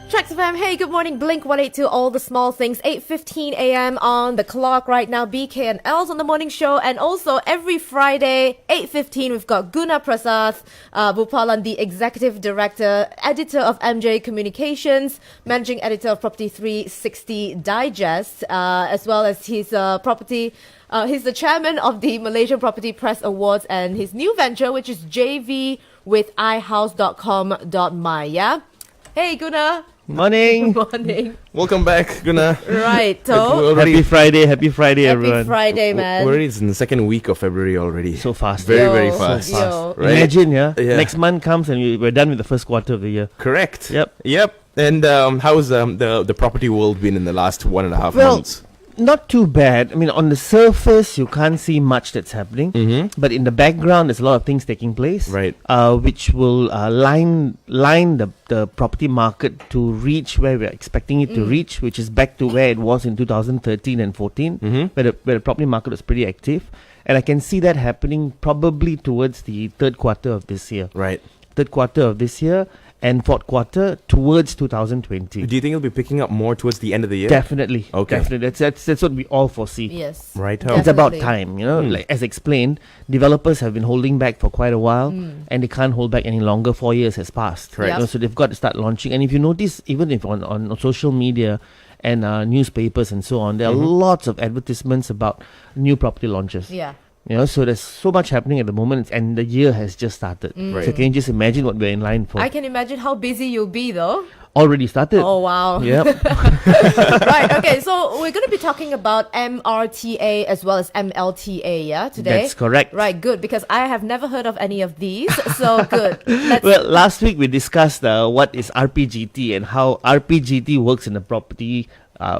Traxx FM, hey, good morning, Blink 182, all the small things, 8:15 a.m. on the clock right now, BK and Els on the morning show, and also every Friday, 8:15, we've got Guna Prasath Bupalan, the Executive Director, Editor of MJ Communications, Managing Editor of Property 360 Digest, as well as his he's the Chairman of the Malaysian Property Press Awards, and his new venture, which is JV with ihouse.com.my, yeah? Hey, Guna. Morning. Morning. Welcome back, Guna. Right, so Happy Friday, everyone. Happy Friday, man. We're already in the second week of February already. So fast. Very fast. Yo. Right? Imagine, next month comes and we're done with the first quarter of the year. Correct. Yep. And how's the property world been in the last 1.5 months? Not too bad. I mean, on the surface, you can't see much that's happening. Mm-hmm. But in the background, there's a lot of things taking place. Right. Which will line the property market to reach where we're expecting it to reach, which is back to where it was in 2013 and 14, where the property market was pretty active. And I can see that happening probably towards the third quarter of this year. Right. Third quarter of this year and fourth quarter towards 2020. Do you think it'll be picking up more towards the end of the year? Definitely. Okay. Definitely. That's what we all foresee. yes. Right. It's about Definitely. time, like as explained, developers have been holding back for quite a while and they can't hold back any longer. 4 years has passed. Correct. Yep. So they've got to start launching. And if you notice, even if on social media and newspapers and so on, there are lots of advertisements about new property launches. Yeah. So there's so much happening at the moment and the year has just started. Right. So can you just imagine what we're in line for? I can imagine how busy you'll be, though. Already started. Oh, wow. Yep. Right, okay, so we're going to be talking about MRTA as well as MLTA, yeah, today? That's correct. Right, good, because I have never heard of any of these, so good. Well, last week we discussed what is RPGT and how RPGT works in the property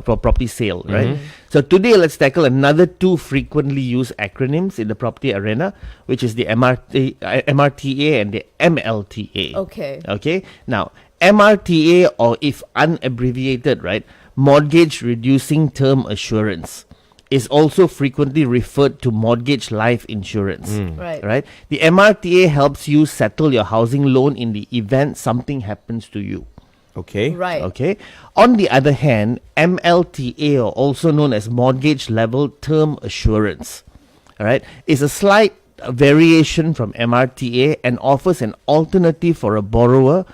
for property sale, right? So today let's tackle another two frequently used acronyms in the property arena, which is the MRTA and the MLTA. Okay. Okay. Now, MRTA, or if unabbreviated, right, Mortgage Reducing Term Assurance, is also frequently referred to mortgage life insurance. Right? The MRTA helps you settle your housing loan in the event something happens to you. Okay. Right. Okay. On the other hand, MLTA, or also known as Mortgage Level Term Assurance, all right, is a slight variation from MRTA and offers an alternative for a borrower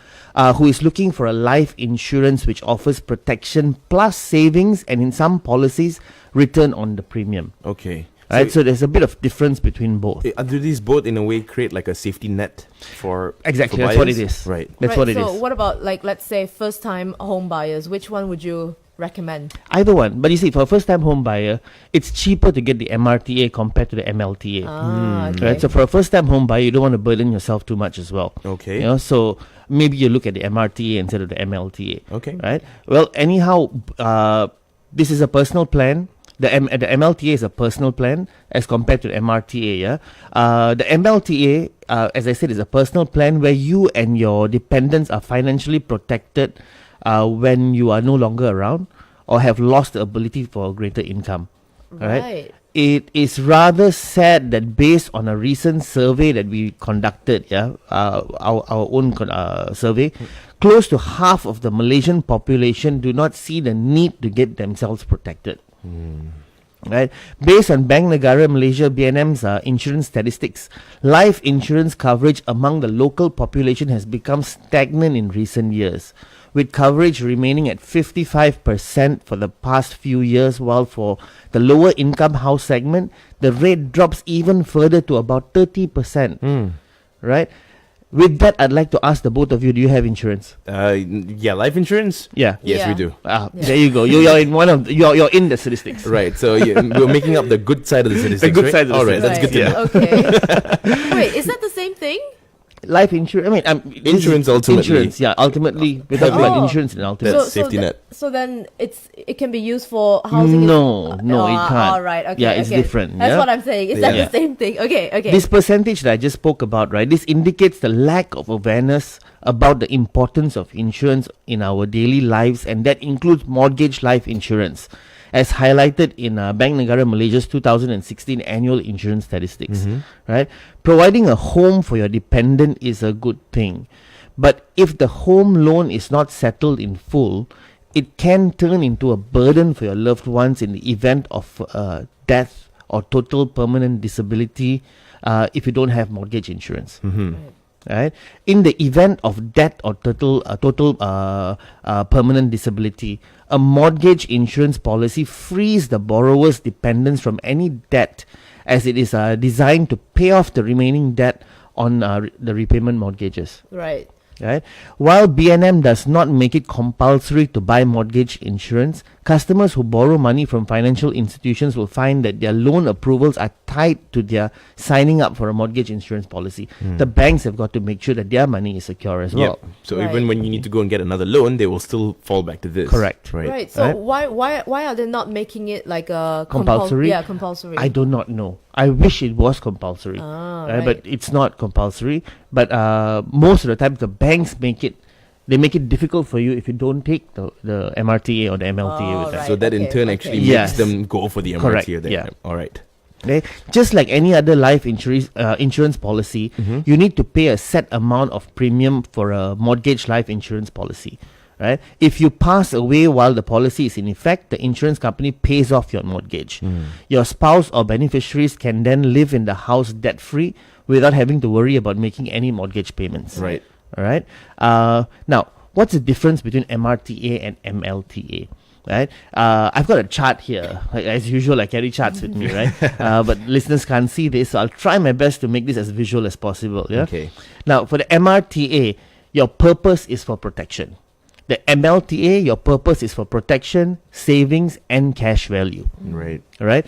who is looking for a life insurance which offers protection plus savings and in some policies return on the premium. Okay. Right, so there's a bit of difference between both. Do these both in a way create like a safety net for Exactly, for that's what buyers? it is. Right. That's what it is. So what about, like, let's say first-time home buyers? Which one would you recommend? Either one. But you see, for a first-time home buyer, it's cheaper to get the MRTA compared to the MLTA. Okay. Right? So for a first-time home buyer, you don't want to burden yourself too much as well. Okay. So maybe you look at the MRTA instead of the MLTA. Okay. Right? Well, anyhow, this is a personal plan. The MLTA is a personal plan as compared to the MRTA. Yeah, the MLTA, as I said, is a personal plan where you and your dependents are financially protected when you are no longer around or have lost the ability for a greater income. Right. It is rather sad that based on a recent survey that we conducted, our own survey, close to half of the Malaysian population do not see the need to get themselves protected. Right, based on Bank Negara Malaysia (BNM's) insurance statistics, life insurance coverage among the local population has become stagnant in recent years, with coverage remaining at 55% for the past few years, while for the lower income house segment, the rate drops even further to about 30%. Right. With that, I'd like to ask the both of you: do you have insurance? Yeah, life insurance. Yeah. Yes, Yeah. we do. There you go. You're in you're in the statistics. Right. So we're making up the good side of the statistics. good right? side of the All right, that's good to know. Okay. Wait, is that the same thing? Life insurance. I mean, Insurance ultimately. Insurance, yeah. Ultimately, we're talking about Oh. insurance and ultimately. That's safety net. So then it can be used for housing. No, it can't. All right. Okay. Yeah, it's okay. different. That's yeah? what I'm saying. Is that Yeah. the same thing? Okay. Okay. This percentage that I just spoke about, right? This indicates the lack of awareness about the importance of insurance in our daily lives, and that includes mortgage life insurance, as highlighted in Bank Negara Malaysia's 2016 annual insurance statistics. Right? Providing a home for your dependent is a good thing, But if the home loan is not settled in full, it can turn into a burden for your loved ones in the event of death or total permanent disability if you don't have mortgage insurance. Right? In the event of death or total permanent disability, a mortgage insurance policy frees the borrower's dependents from any debt, as it is designed to pay off the remaining debt on the repayment mortgages. Right. Right? While B&M does not make it compulsory to buy mortgage insurance, customers who borrow money from financial institutions will find that their loan approvals are tied to their signing up for a mortgage insurance policy. The banks have got to make sure that their money is secure as well. So Right. even when you need to go and get another loan, they will still fall back to this. Correct. Right. So Right. why are they not making it like a Compulsory? Yeah, compulsory. I do not know. I wish it was compulsory, right. but it's not compulsory. But most of the time, the banks make it difficult for you if you don't take the MRTA or the MLTA with that. Right. So that in Okay, turn okay. actually Yes. makes them go for the MRTA. Correct, Or the yeah. All right. Okay? Just like any other life insurance policy, you need to pay a set amount of premium for a mortgage life insurance policy. Right? If you pass away while the policy is in effect, the insurance company pays off your mortgage. Your spouse or beneficiaries can then live in the house debt-free without having to worry about making any mortgage payments. Right. All right. Now, what's the difference between MRTA and MLTA? Right. I've got a chart here. Like, as usual, I carry charts with me, right? But listeners can't see this, so I'll try my best to make this as visual as possible. Yeah. Okay. Now, for the MRTA, your purpose is for protection. The MLTA, your purpose is for protection, savings, and cash value. Right. All right.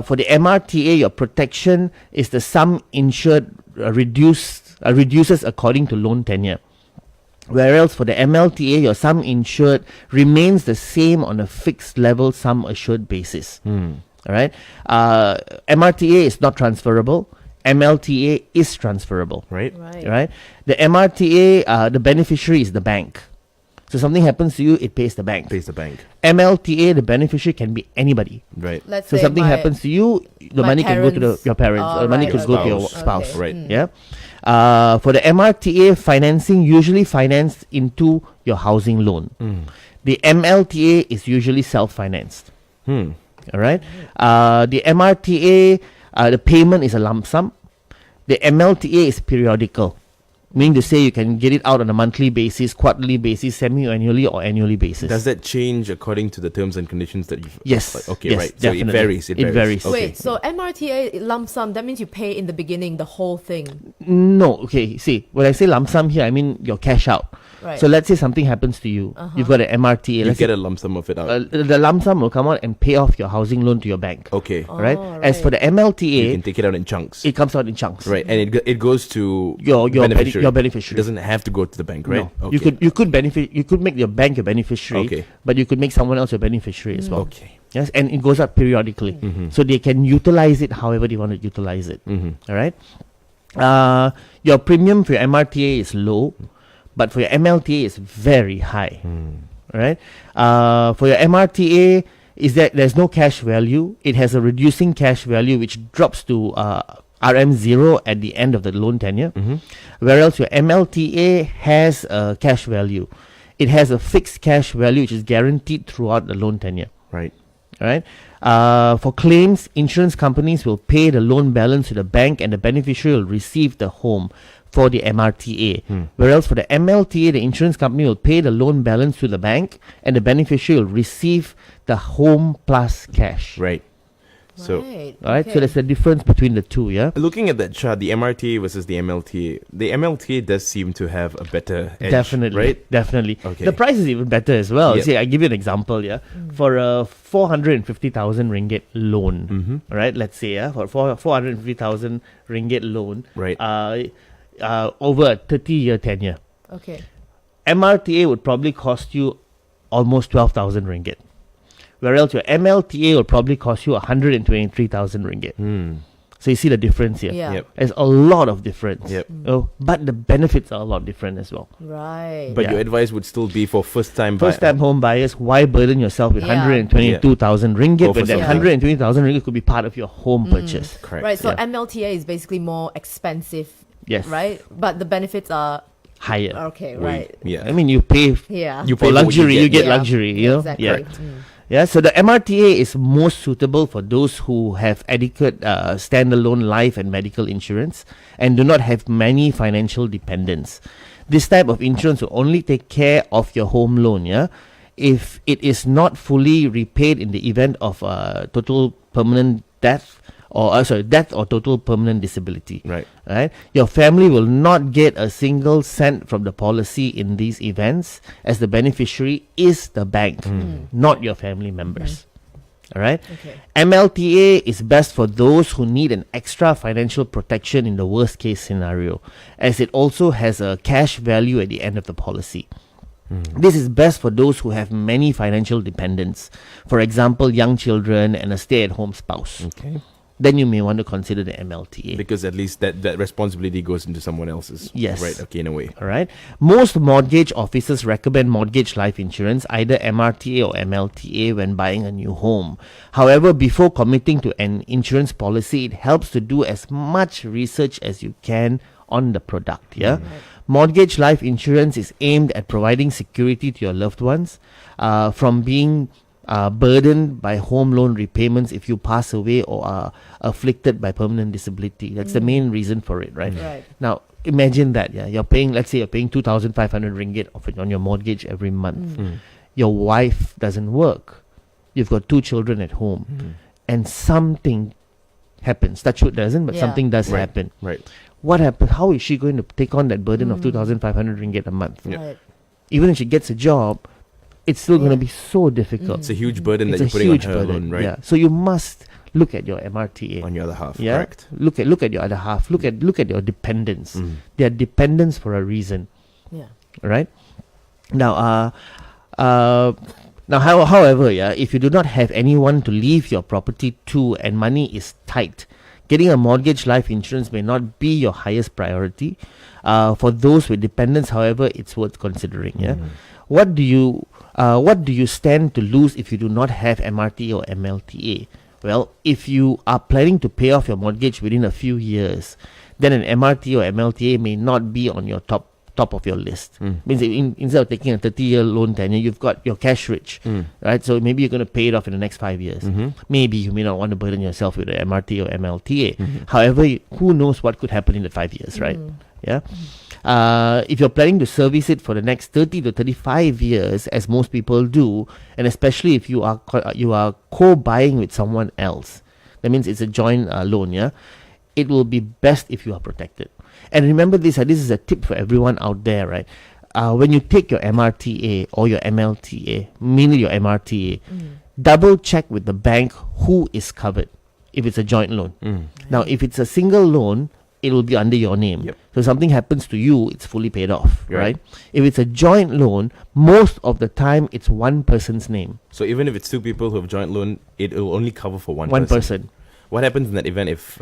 For the MRTA, your protection is the sum insured reduces according to loan tenure. Whereas for the MLTA, your sum insured remains the same on a fixed level sum assured basis. All right. MRTA is not transferable. MLTA is transferable. Right. Right. Right. The MRTA, the beneficiary is the bank. So something happens to you, it pays the bank. Pays the bank. MLTA, the beneficiary can be anybody. Right. Let's So say something happens to you, the my money can go to parents- your parents, or money right, could go to your Spouse. spouse. Okay. Right. Yeah. For the MRTA, financing usually financed into your housing loan. The MLTA is usually self-financed. All right. The MRTA, the payment is a lump sum. The MLTA is periodical, meaning to say you can get it out on a monthly basis, quarterly basis, semi-annually, or annually basis. Does that change according to the terms and conditions that you've... Yes. Okay, Yes, right. definitely. So it varies. It varies. Okay. Wait, so MRTA lump sum, that means you pay in the beginning the whole thing. No, okay. See, when I say lump sum here, I mean your cash out. Right. So let's say something happens to you. You've got an MRTA. You Let's get say, a lump sum of it out. the lump sum will come out and pay off your housing loan to your bank. Okay. Right? Oh, As for the You MLTA, can take it out in chunks. it comes out in chunks. Right. And it goes to Your beneficiary. your beneficiary. It doesn't have to go to the bank, right? No. Okay. You could make your bank your beneficiary, Okay. but you could make someone else your beneficiary as well. Okay. Yes, and it goes up periodically, so they can utilize it however they want to utilize it. All right. Your premium for your MRTA is low, but for your MLTA is very high. All right. For your MRTA, is that there's no cash value. It has a reducing cash value which drops to RM0 at the end of the loan tenure, whereas your MLTA has a cash value. It has a fixed cash value which is guaranteed throughout the loan tenure. Right. All right. For claims, insurance companies will pay the loan balance to the bank, and the beneficiary will receive the home for the MRTA. Whereas for the MLTA, the insurance company will pay the loan balance to the bank, and the beneficiary will receive the home plus cash. Right. So Right. All right. okay. So there's a difference between the two. Yeah. looking at that chart, the MRTA versus the MLTA does seem to have a better edge. Definitely, Right? definitely. Okay. The price is even better as well. Yep. See, I give you an example. Yeah, for a 450,000 ringgit loan, right? Let's say, for 450,000 ringgit loan, Right. over a 30-year tenure, Okay. MRTA would probably cost you almost 12,000 ringgit, whereas your MLTA will probably cost you 123,000 ringgit. So you see the difference here. Yeah. Yep. There's a lot of difference. Yep. But the benefits are a lot different as well. Right. But Yeah. your advice would still be for first-time First-time home buyers, why burden yourself with Yeah. 122,000 Go ringgit for when that something. 120,000 ringgit could be part of your home purchase? Correct. Right, so Yeah. MLTA is basically more expensive, Yes. right? But the benefits are higher. Okay, Wait, right. yeah. I mean, you pay Yeah. You for pay for what luxury, you get Yeah, luxury. You know? exactly. Yeah. Correct. Yeah, so the MRTA is most suitable for those who have adequate standalone life and medical insurance and do not have many financial dependents. This type of insurance will only take care of your home loan, yeah, if it is not fully repaid in the event of total permanent death or death or total permanent disability. Right. Right? Your family will not get a single cent from the policy in these events, as the beneficiary is the bank, not your family members. All right? Okay. MLTA is best for those who need an extra financial protection in the worst case scenario, as it also has a cash value at the end of the policy. This is best for those who have many financial dependents, for example, young children and a stay-at-home spouse. Okay. Then you may want to consider the MLTA. Because at least that responsibility goes into someone else's. Yes. Right. Okay. In a way. All right. Most mortgage officers recommend mortgage life insurance, either MRTA or MLTA, when buying a new home. However, before committing to an insurance policy, it helps to do as much research as you can on the product. Yeah. Mortgage life insurance is aimed at providing security to your loved ones from being burdened by home loan repayments if you pass away or are afflicted by permanent disability. That's the main reason for it, right? Right. Now, imagine that, yeah, you're paying, let's say you're paying 2,500 ringgit on your mortgage every month. Your wife doesn't work. You've got 2 children at home. And something happens. Touch wood doesn't, but Yeah. something does Right. happen. Right. What happens? How is she going to take on that burden of 2,500 ringgit a month? Yeah. Right. Even if she gets a job, it's still going to be so difficult. It's a huge burden It's that a you're putting huge on her burden, alone, right? yeah. So you must look at your MRTA. On your other half. Yeah, Correct. look at your other half. Look at your dependents. Mm. They are dependents for a reason, Yeah. right? Now, however, yeah, if you do not have anyone to leave your property to and money is tight, getting a mortgage life insurance may not be your highest priority. For those with dependents, however, it's worth considering. Yeah. What do you stand to lose if you do not have MRTA or MLTA? Well, if you are planning to pay off your mortgage within a few years, then an MRTA or MLTA may not be on your top of your list. Means instead of taking a 30-year loan tenure, you've got your cash rich, right? So maybe you're going to pay it off in the next 5 years. Maybe you may not want to burden yourself with an MRTA or MLTA. However, who knows what could happen in the 5 years, right? Yeah. If you're planning to service it for the next 30 to 35 years, as most people do, and especially if you are co-buying with someone else, that means it's a joint loan, yeah, it will be best if you are protected. And remember this is a tip for everyone out there, right? When you take your MRTA or your MLTA, mainly your MRTA, double check with the bank who is covered if it's a joint loan. Now, if it's a single loan, it will be under your name. Yep. So something happens to you, it's fully paid off, Right. right? If it's a joint loan, most of the time it's one person's name. So even if it's 2 people who have joint loan, it will only cover for one One person. What happens in that event if...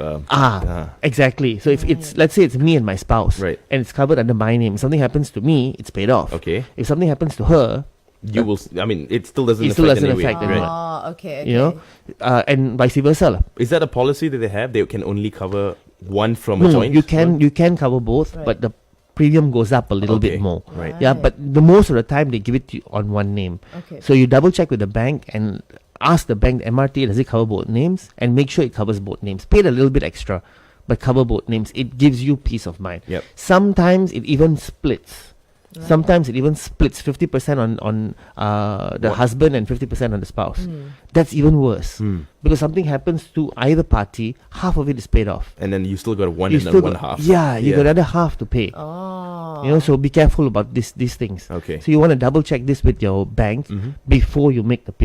Exactly. So if it's, let's say it's me and my spouse, Right. and it's covered under my name, if something happens to me, it's paid off. Okay. If something happens to her, You will... I mean, it still doesn't It affect still doesn't anyway. affect anyone. Oh, okay. you know, and vice versa. lah. Is that a policy that they have? They can only cover one from a No, joint? you can cover both, Right. but the premium goes up a little Okay. bit more. Right. Yeah, but the most of the time they give it to you on one name. Okay. So you double check with the bank and ask the bank, MRTA, does it cover both names? And make sure it covers both names. Pay a little bit extra, but cover both names. It gives you peace of mind. Yep. Sometimes it even splits. Sometimes it even splits 50% on the husband and 50% on the spouse. That's even worse. Because something happens to either party, half of it is paid off. And then you still got one You and then still one got- half. Yeah, you got another half to pay. Oh. You know, so be careful about these things. Okay. So you want to double check this with your bank before you make the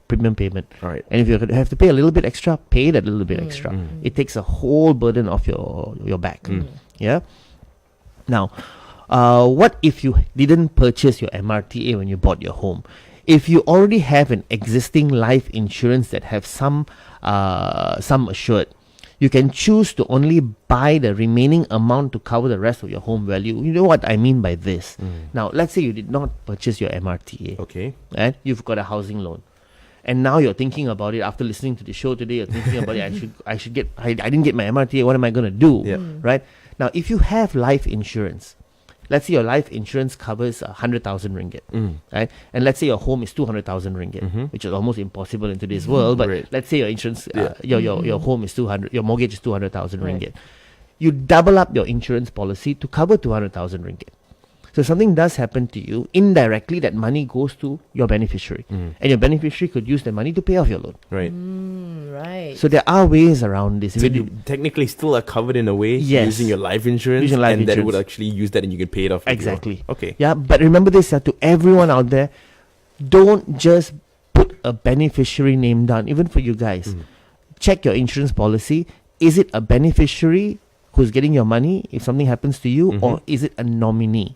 premium payment. All right. And if you have to pay a little bit extra, pay that little bit extra. It takes a whole burden off your back. Yeah. Now, what if you didn't purchase your MRTA when you bought your home? If you already have an existing life insurance that have some assured, you can choose to only buy the remaining amount to cover the rest of your home value. You know what I mean by this? Now, let's say you did not purchase your MRTA. Okay. Right? You've got a housing loan. And now you're thinking about it after listening to the show today. You're thinking about it. I didn't get my MRTA. What am I going to do? Yep. Right? Now, if you have life insurance, let's say your life insurance covers 100,000 ringgit, right? And let's say your home is 200,000 ringgit, which is almost impossible in today's world. But Right. let's say your insurance, your home is 200, your mortgage is 200,000 ringgit. You double up your insurance policy to cover 200,000 ringgit. So if something does happen to you, indirectly that money goes to your beneficiary. And your beneficiary could use the money to pay off your loan. Right. Right. So there are ways around this. So you technically still are covered in a way Yes. using your life insurance, Using life and that insurance. would actually use that and you can pay it off. with your- Exactly. Okay. Yeah, but remember this to everyone out there, don't just put a beneficiary name down, even for you guys. Check your insurance policy. Is it a beneficiary who's getting your money if something happens to you, or is it a nominee?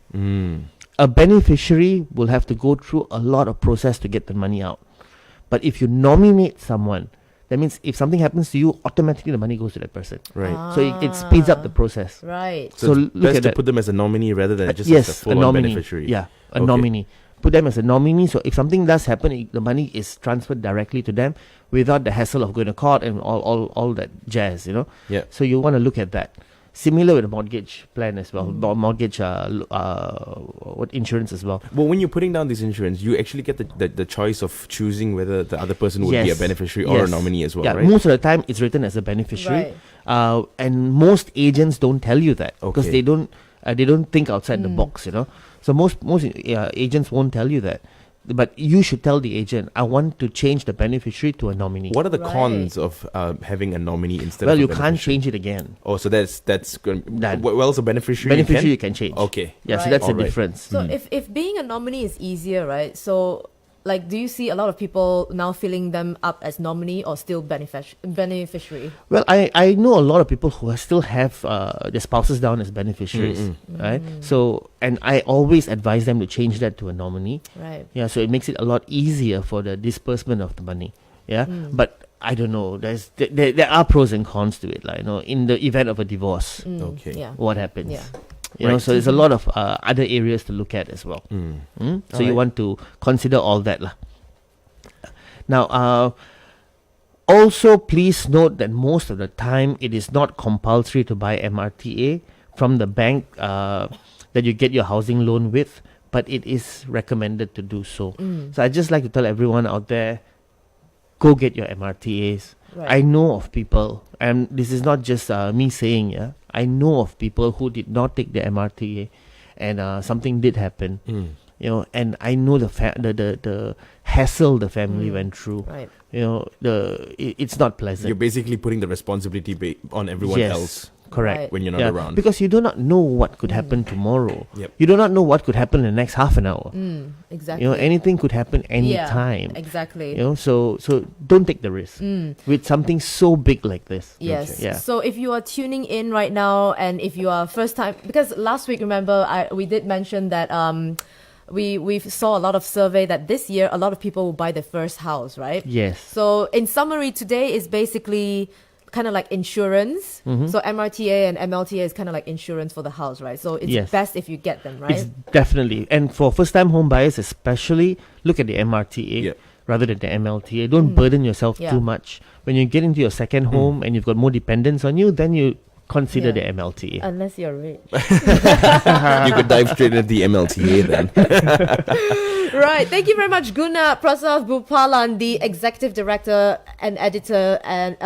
A beneficiary will have to go through a lot of process to get the money out. But if you nominate someone, that means if something happens to you, automatically the money goes to that person. Right. So it speeds up the process. Right. So, So it's look best at to that. put them as a nominee rather than just Yes, as a a full-on nominee. beneficiary. Yeah, a Okay. nominee. Put them as a nominee. So if something does happen, the money is transferred directly to them without the hassle of going to court and all that jazz. Yeah. So you want to look at that. Similar with a mortgage plan as well, mortgage insurance as well. Well, when you're putting down this insurance, you actually get the choice of choosing whether the other person would be a Yes. beneficiary or a Yes. nominee as well, Yeah, right? most of the time it's written as a beneficiary, and most agents don't tell you that because Okay. they don't think outside the box. So most agents won't tell you that. But you should tell the agent, I want to change the beneficiary to a nominee. What are the Right. cons of having a nominee instead Well, of a you can't beneficiary? change it again. Oh, so that's good. Done. Well, as a beneficiary, Beneficiary you you can change. Okay. Yeah, so Right. that's the Alright. difference. So if being a nominee is easier, right? So like, do you see a lot of people now filling them up as nominee or still beneficiary? Well, I know a lot of people who still have their spouses down as beneficiaries, right? So, and I always advise them to change that to a nominee. Right. Yeah, so it makes it a lot easier for the disbursement of the money. Yeah, but I don't know. There are pros and cons to it. In the event of a divorce, Okay. Yeah. what happens? Yeah. So there's a lot of other areas to look at as well. So you Alright. want to consider all that lah. Now, also please note that most of the time it is not compulsory to buy MRTA from the bank that you get your housing loan with, but it is recommended to do so. So I just like to tell everyone out there, go get your MRTAs. Right. I know of people, and this is not just me saying, I know of people who did not take the MRTA, and something did happen. And I know the hassle the family went through. Right. It's not pleasant. You're basically putting the responsibility on everyone Yes, else correct. Right. when you're not Yeah, around. because you do not know what could happen tomorrow. Yep. You do not know what could happen in the next half an hour. Exactly. Anything could happen any Yeah, time. Exactly. So don't take the risk with something so big like this. Yes. Yeah. So if you are tuning in right now, and if you are first time, because last week, remember, we did mention that we saw a lot of survey that this year a lot of people will buy their first house, right? Yes. So in summary, today is basically kind of like insurance. So MRTA and MLTA is kind of like insurance for the house, right? So it's Yes. best if you get them, right? It's definitely, and for first-time home buyers especially, look at the MRTA Yep. rather than the MLTA. Don't burden yourself Yeah. too much. When you get into your second home and you've got more dependents on you, then you consider Yeah. the MLTA. Unless you're rich. You could dive straight into the MLTA then. Right. Thank you very much, Guna Prasad Bupalan, the Executive Director and Editor at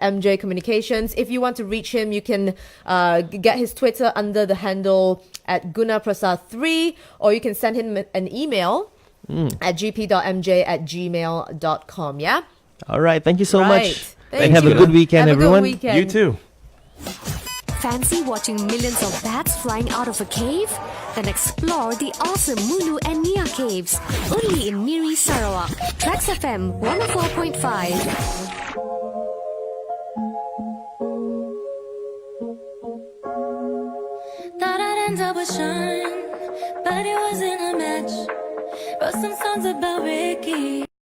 MJ Communications. If you want to reach him, you can get his Twitter under the handle at gunaprasad3, or you can send him an email at gp.mj@gmail.com. Yeah? All right. Thank you so Right. much. Thank And have a you. good weekend, Have a good everyone. weekend. You too. Fancy watching millions of bats flying out of a cave? Then explore the awesome Mulu and Nia caves, only in Miri, Sarawak. Traxx FM 104.5. Thought I'd end up with Sean, but it wasn't a match. Wrote some songs about Ricky.